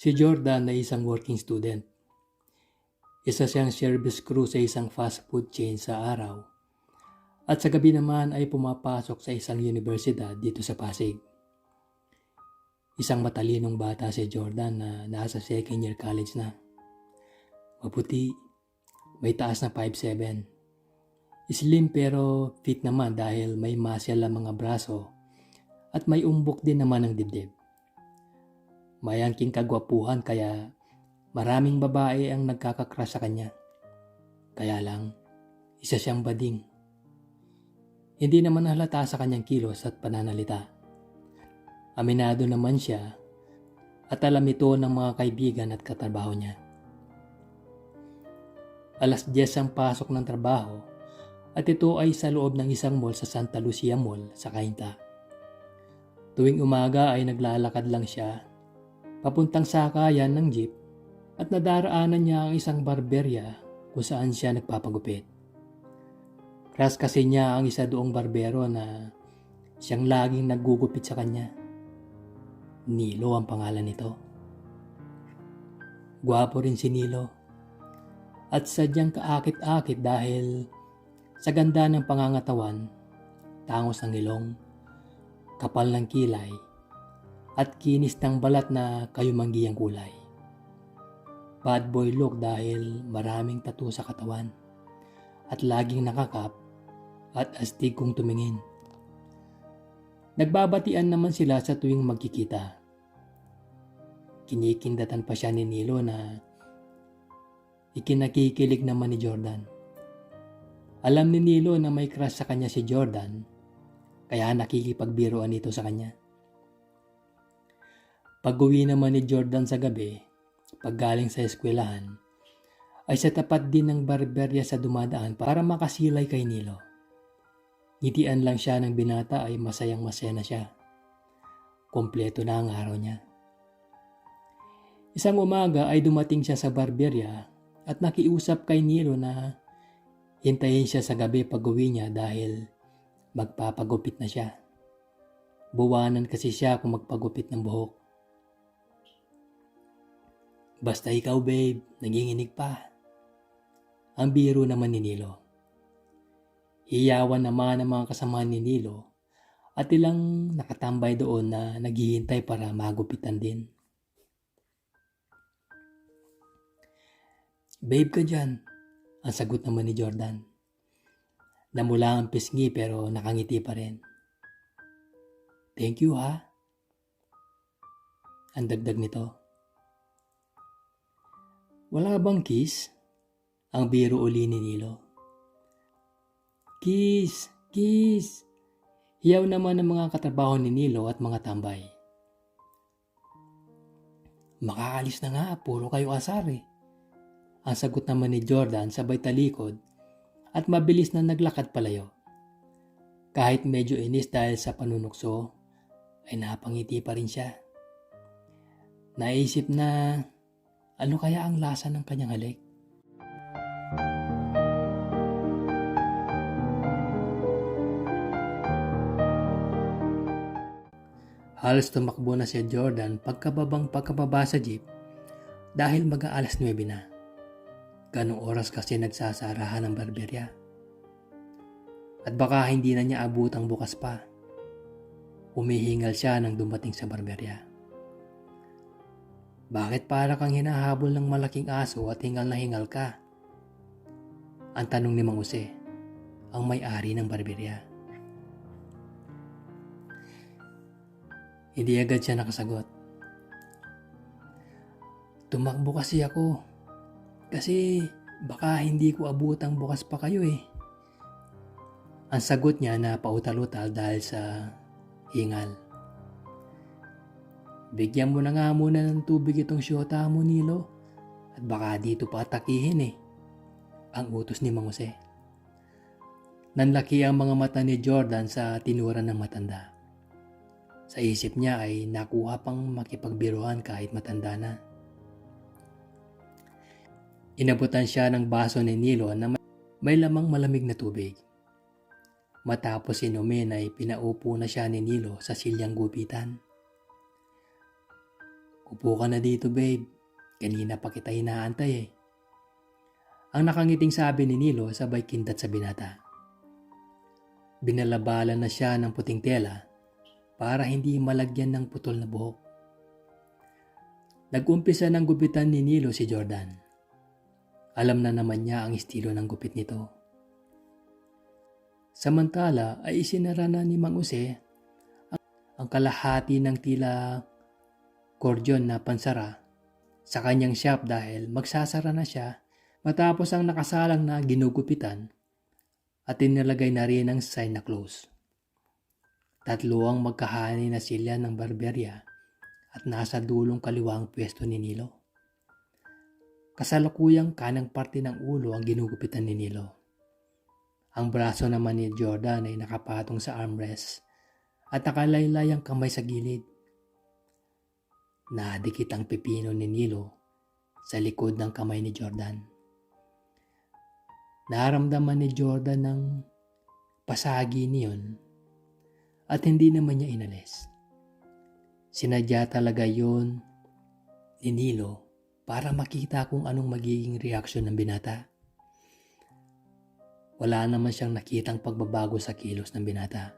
Si Jordan ay isang working student. Isa siyang service crew sa isang fast food chain sa araw. At sa gabi naman ay pumapasok sa isang universidad dito sa Pasig. Isang matalinong bata si Jordan na nasa second year college na. Maputi, may taas na 5'7". Slim pero fit naman dahil may muscle ang mga braso at may umbok din naman ang dibdib. May angking kagwapuhan kaya maraming babae ang nagkakakrush sa kanya. Kaya lang, isa siyang bading. Hindi naman halata sa kanyang kilos at pananalita. Aminado naman siya at alam ito ng mga kaibigan at katrabaho niya. 10:00 ang pasok ng trabaho at ito ay sa loob ng isang mall sa Santa Lucia Mall sa Cainta. Tuwing umaga ay naglalakad lang siya papuntang sakayan ng jeep at nadaraanan niya ang isang barberya kung saan siya nagpapagupit. Crush kasi niya ang isa doong barbero na siyang laging naggugupit sa kanya. Nilo ang pangalan nito. Gwapo rin si Nilo at sadyang kaakit-akit dahil sa ganda ng pangangatawan, tangos ng ilong, kapal ng kilay, at kinis ng balat na kayumanggi ang kulay. Bad boy look dahil maraming tattoo sa katawan at laging nakakap at astig kung tumingin. Nagbabatian naman sila sa tuwing magkikita. Kinikindatan pa siya ni Nilo na ikinakikilig naman ni Jordan. Alam ni Nilo na may crush sa kanya si Jordan, kaya nakikipagbiruan ito sa kanya. Pag-uwi naman ni Jordan sa gabi, paggaling sa eskwelahan, ay sa tapat din ng barberya sa dumadaan para makasilay kay Nilo. Ngitian lang siya ng binata ay masayang-masaya na siya. Kompleto na ang araw niya. Isang umaga ay dumating siya sa barberya at nakiusap kay Nilo na hintayin siya sa gabi pag-uwi niya dahil magpapagupit na siya. Buwanan kasi siya kung magpagupit ng buhok. Basta ikaw babe, nanginginig pa. Ang biro naman ni Nilo. Hiyawan naman ang mga kasama ni Nilo at ilang nakatambay doon na naghihintay para magupitan din. Babe ka dyan, ang sagot naman ni Jordan. Namula ang pisngi pero nakangiti pa rin. Thank you ha. Ang dagdag nito. Wala bang kiss? Ang biro uli ni Nilo. Kiss, kiss. Hiyaw naman ng mga katrabaho ni Nilo at mga tambay. Makakalis na nga, puro kayo asar eh. Ang sagot naman ni Jordan sabay talikod at mabilis na naglakad palayo. Kahit medyo inis dahil sa panunukso, ay napangiti pa rin siya. Naisip na ano kaya ang lasa ng kanyang halik? Halos tumakbo na si Jordan pagkababa sa jeep dahil mag-aalas 9 na. Ganong oras kasi nagsasarahan ng barberya. At baka hindi na niya abutang bukas pa. Humihingal siya nang dumating sa barberya. Bakit para kang hinahabol ng malaking aso at hingal na hingal ka? Ang tanong ni Mang Jose, ang may-ari ng barberya. Hindi agad siya nakasagot. Tumakbo kasi ako. Kasi baka hindi ko abutang bukas pa kayo eh. Ang sagot niya na pautal-utal dahil sa hingal. Bigyan mo na nga muna ng tubig itong syota mo, Nilo. At baka dito pa atakihin eh. Ang utos ni Mang Jose. Nanlaki ang mga mata ni Jordan sa tinura ng matanda. Sa isip niya ay nakuha pang makipagbiruan kahit matanda na. Inabutan siya ng baso ni Nilo na may lamang malamig na tubig. Matapos inumin ay pinaupo na siya ni Nilo sa silyang gupitan. Upo ka na dito, babe. Kanina pa kita inaantay eh. Ang nakangiting sabi ni Nilo sabay kindat sa binata. Binalabalan na siya ng puting tela para hindi malagyan ng putol na buhok. Nag-umpisa ng gupitan ni Nilo si Jordan. Alam na naman niya ang estilo ng gupit nito. Samantala ay isinara na ni Mang Jose ang kalahati ng tila kordyon na pansara sa kanyang shop dahil magsasara na siya matapos ang nakasalang na ginugupitan at inilagay na rin ang sign na close. 3 ang magkahani na silya ng barberya at nasa dulong kaliwa ang pwesto ni Nilo. Kasalukuyang kanang parte ng ulo ang ginugupitan ni Nilo. Ang braso naman ni Jordan ay nakapatong sa armrest at nakalaylay ang kamay sa gilid. Nadikit ang pipino ni Nilo sa likod ng kamay ni Jordan. Naramdaman ni Jordan ng pasagi niyon at hindi naman niya inalis. Sinadya talaga yon ni Nilo para makita kung anong magiging reaksyon ng binata. Wala naman siyang nakitang pagbabago sa kilos ng binata.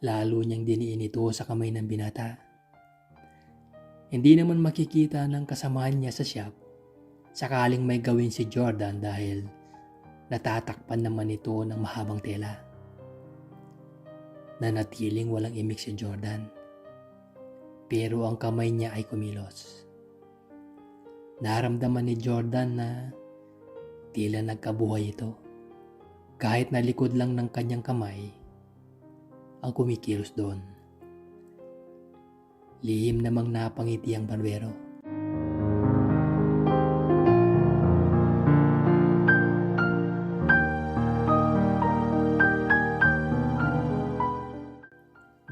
Lalo niyang diniin ito sa kamay ng binata. Hindi naman makikita ng kasamaan niya sa shop sakaling may gawin si Jordan dahil natatakpan naman ito ng mahabang tela. Nanatiling walang imik si Jordan. Pero ang kamay niya ay kumilos. Naramdaman ni Jordan na tila nagkabuhay ito. Kahit nalikod lang ng kanyang kamay ang kumikilos doon. Lihim namang napangiti ang barbero.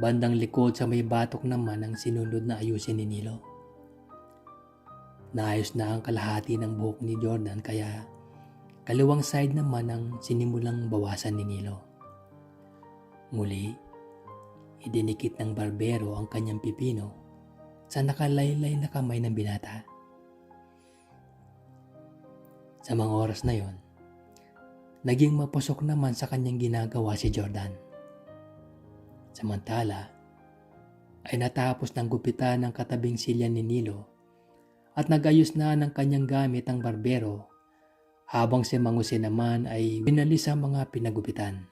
Bandang likod sa may batok naman ang sinunod na ayusin ni Nilo. Naayos na ang kalahati ng buhok ni Jordan kaya kaliwang side naman ang sinimulang bawasan ni Nilo. Muli, idinikit ng barbero ang kanyang pipino sa nakalaylay na kamay ng binata. Sa mga oras na yon, naging mapusok naman sa kanyang ginagawa si Jordan. Samantala, ay natapos ng gupitan ng katabing silya ni Nilo at nagayos na ng kanyang gamit ang barbero habang si Mang Jose naman ay binalis ang mga pinagupitan.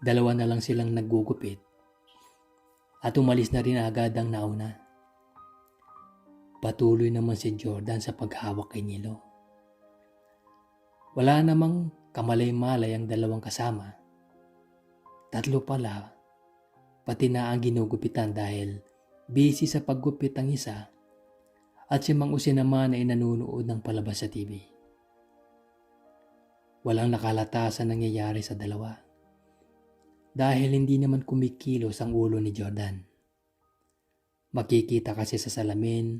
2 na lang silang naggugupit at umalis na rin agad ang nauna. Patuloy naman si Jordan sa paghawak kay Nilo. Wala namang kamalay-malay ang 2 kasama. 3 pala, pati na ang ginugupitan dahil busy sa paggupit ang isa at si Mang Jose naman ay nanunood ng palabas sa TV. Walang nakalata sa nangyayari sa 2 dahil hindi naman kumikilos ang ulo ni Jordan. Makikita kasi sa salamin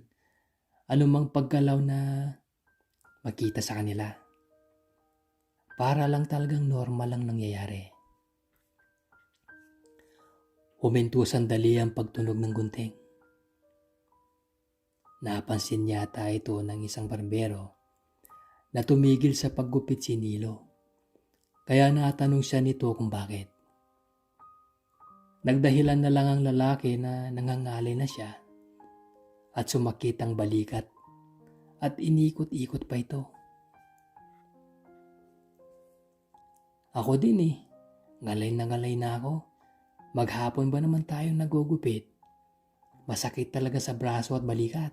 anumang paggalaw na makita sa kanila. Para lang talagang normal lang nangyayari. Huminto sandali ang pagtunog ng gunting. Napansin yata ito ng isang barbero na tumigil sa paggupit si Nilo. Kaya natanong siya nito kung bakit. Nagdahilan na lang ang lalaki na nangangalay na siya at sumakit ang balikat at inikot-ikot pa ito. Ako din eh, ngalay na ako. Maghapon ba naman tayong nagugupit? Masakit talaga sa braso at balikat.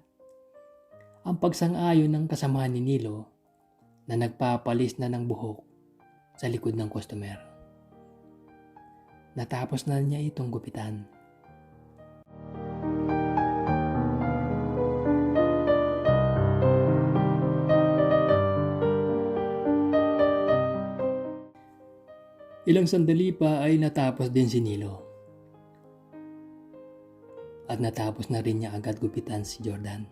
Ang pagsang-ayon ng kasama ni Nilo na nagpapalis na ng buhok sa likod ng customer. Natapos na niya itong gupitan. Ilang sandali pa ay natapos din si Nilo. At natapos na rin niya agad gupitan si Jordan.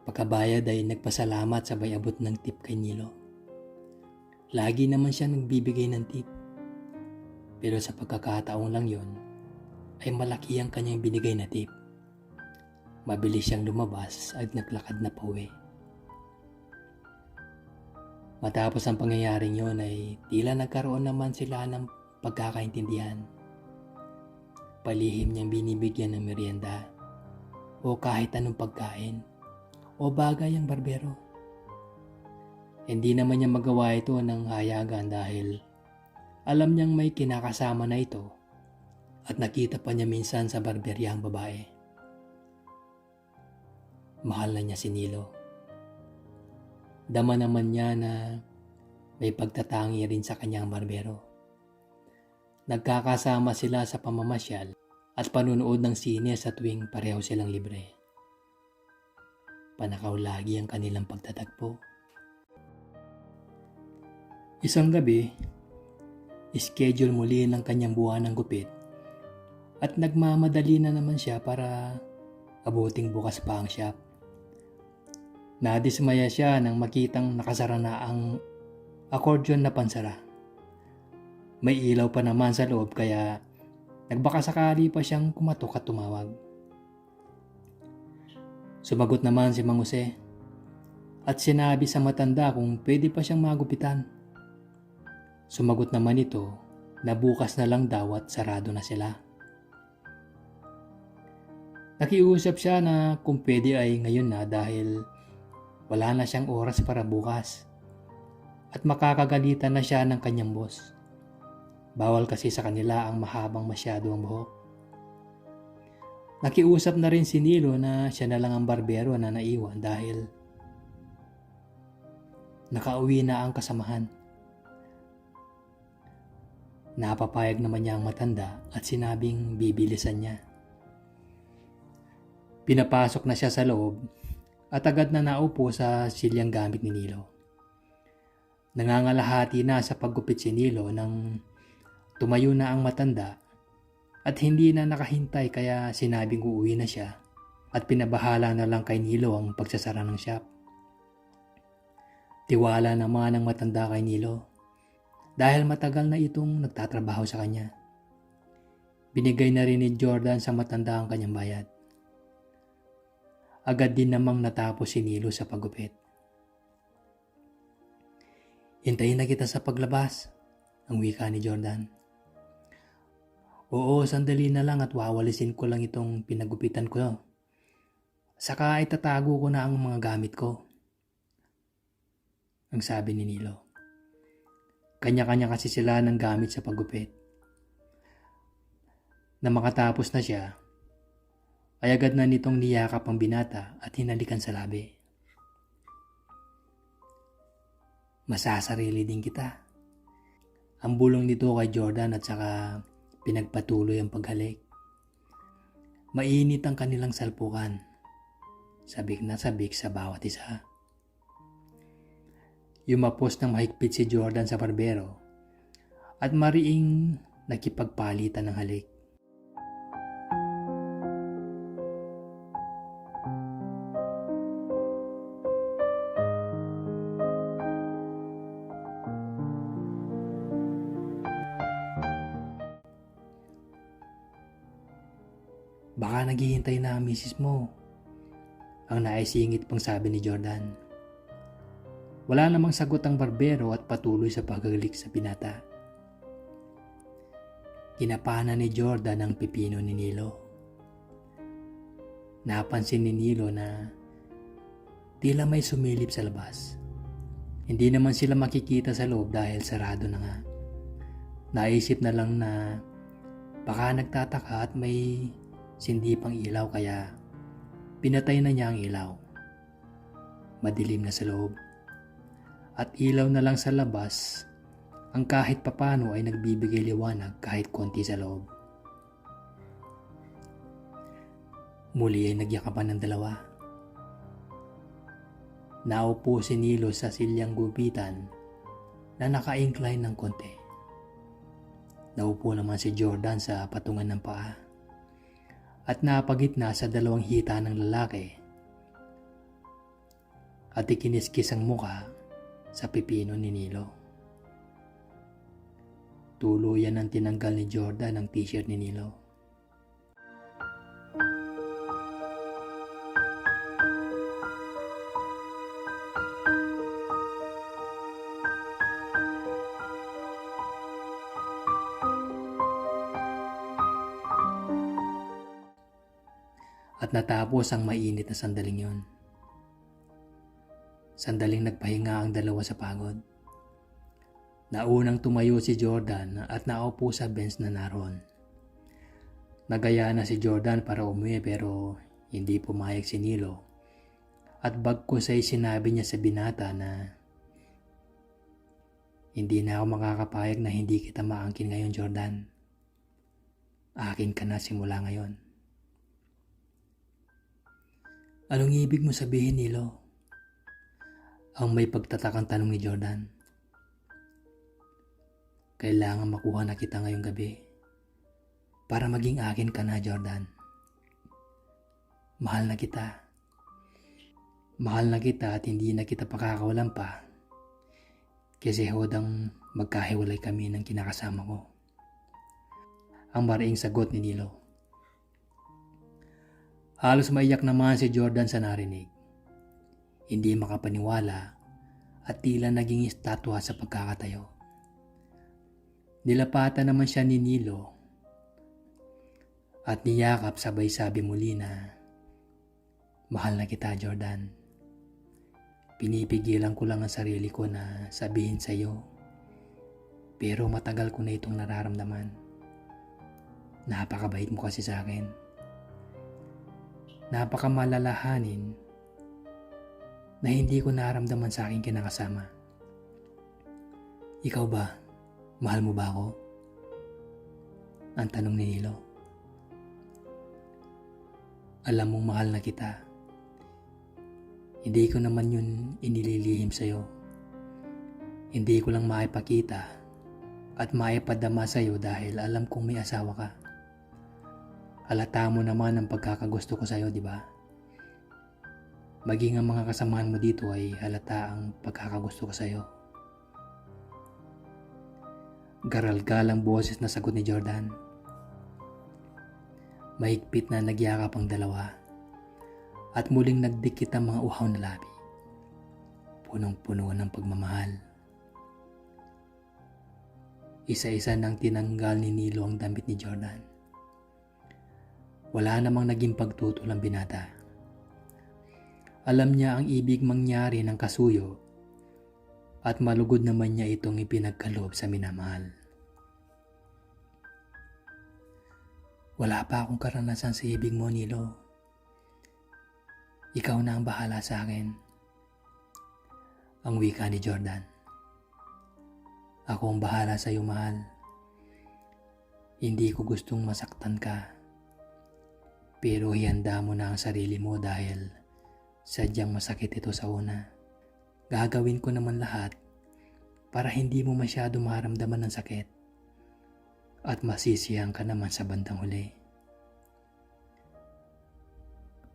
Pagkabayad ay nagpasalamat sabay abot ng tip kay Nilo. Lagi naman siya nagbibigay ng tip. Pero sa pagkakataong lang yon, ay malaki ang kanyang binigay na tip. Mabilis siyang lumabas at naglakad na pauwi. Matapos ang pangyayaring yon ay tila nagkaroon naman sila ng pagkakaintindihan. Palihim niyang binibigyan ng merienda o kahit anong pagkain o bagay ang barbero. Hindi naman niya magawa ito ng hayagan dahil alam niyang may kinakasama na ito at nakita pa niya minsan sa barberya ang babae. Mahal na niya si Nilo. Dama naman niya na may pagtatangi rin sa kanyang barbero. Nagkakasama sila sa pamamasyal at panunood ng sine sa tuwing pareho silang libre. Panakaw lagi ang kanilang pagtatagpo. Isang gabi, schedule muli ng kanyang buwan ng gupit at nagmamadali na naman siya para abuting bukas pa ang shop. Nadismaya siya nang makitang nakasara na ang accordion na pansara. May ilaw pa naman sa loob kaya nagbaka sakali pa siyang kumatok at tumawag. Sumagot naman si Mang Jose at sinabi sa matanda kung pwede pa siyang magupitan. Sumagot naman ito na bukas na lang daw at sarado na sila. Nakiusap siya na kung pwede ay ngayon na dahil wala na siyang oras para bukas at makakagalitan na siya ng kanyang boss. Bawal kasi sa kanila ang mahabang masyado ang buhok. Nakiusap na rin si Nilo na siya na lang ang barbero na naiwan dahil nakauwi na ang kasamahan. Napapayag naman niya ang matanda at sinabing bibilisan niya. Pinapasok na siya sa loob at agad na naupo sa silyang gamit ni Nilo. Nangangalahati na sa paggupit si Nilo nang tumayo na ang matanda at hindi na nakahintay kaya sinabing uuwi na siya at pinabahala na lang kay Nilo ang pagsasara ng shop. Tiwala naman ang matanda kay Nilo dahil matagal na itong nagtatrabaho sa kanya. Binigay na rin ni Jordan sa matanda ang kanyang bayad. Agad din namang natapos si Nilo sa paggupit. Hintayin na kita sa paglabas, ang wika ni Jordan. Oo, sandali na lang at wawalisin ko lang itong pinagupitan ko. Saka itatago ko na ang mga gamit ko, ang sabi ni Nilo. Kanya-kanya kasi sila ng gamit sa paggupit. Na makatapos na siya, ay agad na nitong niyakap ang binata at hinalikan sa labi. Masasarili din kita. Ang bulong nito kay Jordan at saka pinagpatuloy ang paghalik. Mainit ang kanilang salpukan. Sabik na sabik sa bawat isa. Yumapos ng mahigpit si Jordan sa barbero at mariing nakipagpalitan ng halik. Baka naghihintay na ang misis mo, ang naisingit pang sabi ni Jordan. Wala namang sagot ang barbero at patuloy sa paghalik sa binata. Kinapana ni Jordan ang pipino ni Nilo. Napansin ni Nilo na tila may sumilip sa labas. Hindi naman sila makikita sa loob dahil sarado na nga. Naisip na lang na baka nagtataka at may sindi pang ilaw kaya pinatay na niya ang ilaw. Madilim na sa loob. At ilaw na lang sa labas ang kahit papano ay nagbibigay liwanag kahit konti sa loob. Muli ay nagyakapan ng dalawa. Naupo si Nilo sa silyang gupitan na naka-incline ng konti. Naupo naman si Jordan sa patungan ng paa at napagitna sa dalawang hita ng lalaki at ikiniskis ang muka sa pipino ni Nilo. Tuluyan ang tinanggal ni Jordan ang t-shirt ni Nilo. At natapos ang mainit na sandaling yon. Sandaling nagpahinga ang dalawa sa pagod. Naunang tumayo si Jordan at naupo sa bench na naroon. Nagaya na si Jordan para umuwi pero hindi pumayag si Nilo. At bagkus ay sinabi niya sa binata na hindi na ako makakapayag na hindi kita maangkin ngayon, Jordan. Akin ka na simula ngayon. Anong ibig mo sabihin, Nilo? Ang may pagtatakang tanong ni Jordan. Kailangan makuha na kita ngayong gabi para maging akin ka na, Jordan. Mahal na kita. Mahal na kita at hindi na kita pakakawalan pa kasi hodang magkahiwalay kami ng kinakasama ko. Ang mariing sagot ni Nilo. Halos maiyak naman si Jordan sa narinig. Hindi makapaniwala at tila naging estatwa sa pagkakatayo. Nilapatan naman siya ni Nilo at niyakap sabay sabi muli na, mahal na kita, Jordan. Pinipigilan ko lang ang sarili ko na sabihin sa iyo, pero matagal ko na itong nararamdaman. Napakabait mo kasi sa akin. Napakamalalahanin na hindi ko naramdaman sa aking kinakasama. Ikaw ba? Mahal mo ba ako? Ang tanong ni Nilo. Alam mong mahal na kita. Hindi ko naman yun inililihim sa'yo. Hindi ko lang maipakita at maipadama sa'yo dahil alam kong may asawa ka. Halata mo naman ang pagkakagusto ko sa'yo, di ba? Maging ang mga kasamahan mo dito ay halata ang pagkakagusto ko sa'yo. Garalgal ang boses na sagot ni Jordan. Mahigpit na nagyakap ang dalawa at muling nagdikit ang mga uhaw na labi. Punong-puno ng pagmamahal. Isa-isa nang tinanggal ni Nilo ang damit ni Jordan. Wala namang naging pagtutol ang binata. Alam niya ang ibig mangyari ng kasuyo at malugod naman niya itong ipinagkaloob sa minamahal. Wala pa akong karanasan sa ibig mo, Nilo. Ikaw na ang bahala sa akin. Ang wika ni Jordan. Ako ang bahala sa iyo, mahal. Hindi ko gustong masaktan ka. Pero ihanda mo na ang sarili mo dahil sadyang masakit ito sa una. Gagawin ko naman lahat para hindi mo masyado maramdaman ng sakit at masisiyahan ka naman sa bandang huli.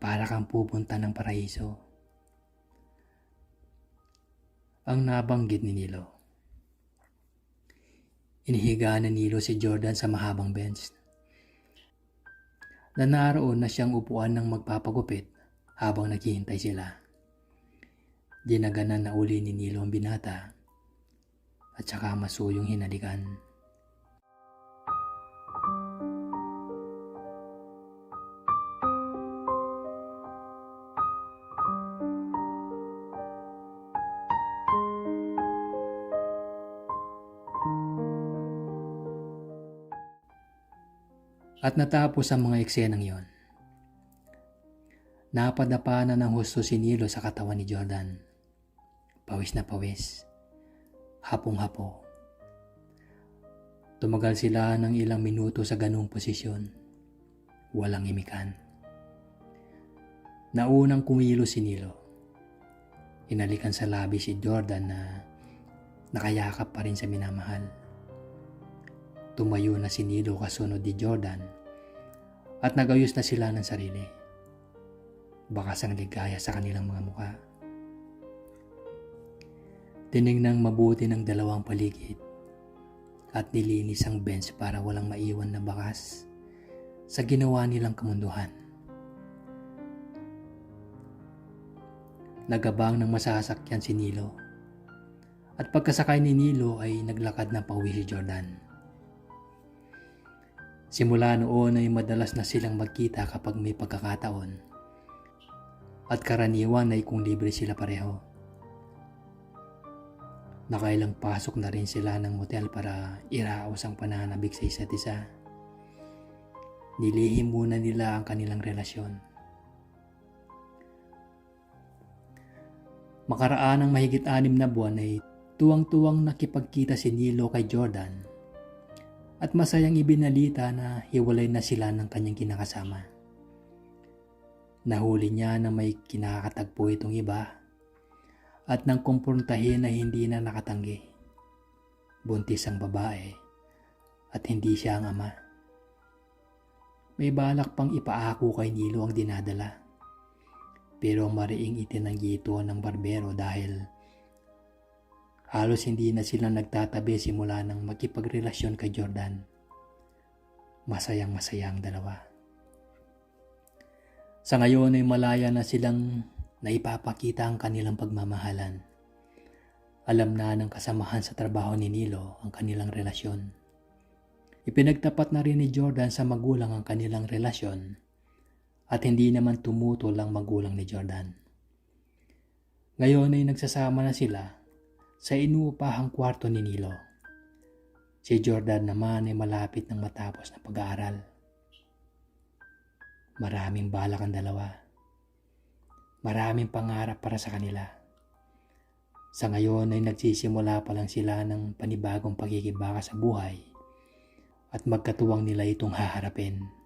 Para kang pupunta ng paraiso. Ang nabanggit ni Nilo. Inihiga na Nilo si Jordan sa mahabang bench na naroon na siyang upuan ng magpapagupit habang naghihintay sila. Dinaganan na uli ni Nilo ang binata at saka masuyong hinalikan. At natapos ang mga eksenang yon. Napadapa na ng husto si Nilo sa katawan ni Jordan. Pawis na pawis. Hapong-hapo. Tumagal sila ng ilang minuto sa ganung posisyon. Walang imikan. Naunang kumilos si Nilo. Hinalikan sa labi si Jordan na nakayakap pa rin sa minamahal. Tumayo na si Nilo kasunod ni Jordan at nagayos na sila ng sarili. Bakas ang ligaya sa kanilang mga mukha. Tinignang mabuti ng dalawang paligid at nilinis ang bench para walang maiwan na bakas sa ginawa nilang kamunduhan. Nagabang ng masasakyan si Nilo at pagkasakay ni Nilo ay naglakad na pauwi si Jordan. Simula noon ay madalas na silang magkita kapag may pagkakataon. At karaniwan ay kung libre sila pareho. Nakailang pasok na rin sila ng motel para iraos ang pananabik sa isa't isa. Nilihim muna nila ang kanilang relasyon. Makaraan ng mahigit 6 na buwan ay tuwang-tuwang nakipagkita si Nilo kay Jordan at masayang ibinalita na hiwalay na sila ng kanyang kinakasama. Nahuli niya na may kinakatagpo itong iba at nang kumprontahin na hindi na nakatanggi. Buntis ang babae at hindi siya ang ama. May balak pang ipaako kay Nilo ang dinadala. Pero mariing itinanggi ito ng barbero dahil halos hindi na sila nagtatabi simula nang makipagrelasyon kay Jordan. Masayang-masaya ang dalawa. Sa ngayon ay malaya na silang naipapakita ang kanilang pagmamahalan. Alam na ng kasamahan sa trabaho ni Nilo ang kanilang relasyon. Ipinagtapat na rin ni Jordan sa magulang ang kanilang relasyon at hindi naman tumutol ang magulang ni Jordan. Ngayon ay nagsasama na sila sa inuupahang kwarto ni Nilo. Si Jordan naman ay malapit nang matapos ng pag-aaral. Maraming balak ang dalawa. Maraming pangarap para sa kanila. Sa ngayon ay nagsisimula pa lang sila ng panibagong pagkikibaka sa buhay at magkatuwang nila itong haharapin.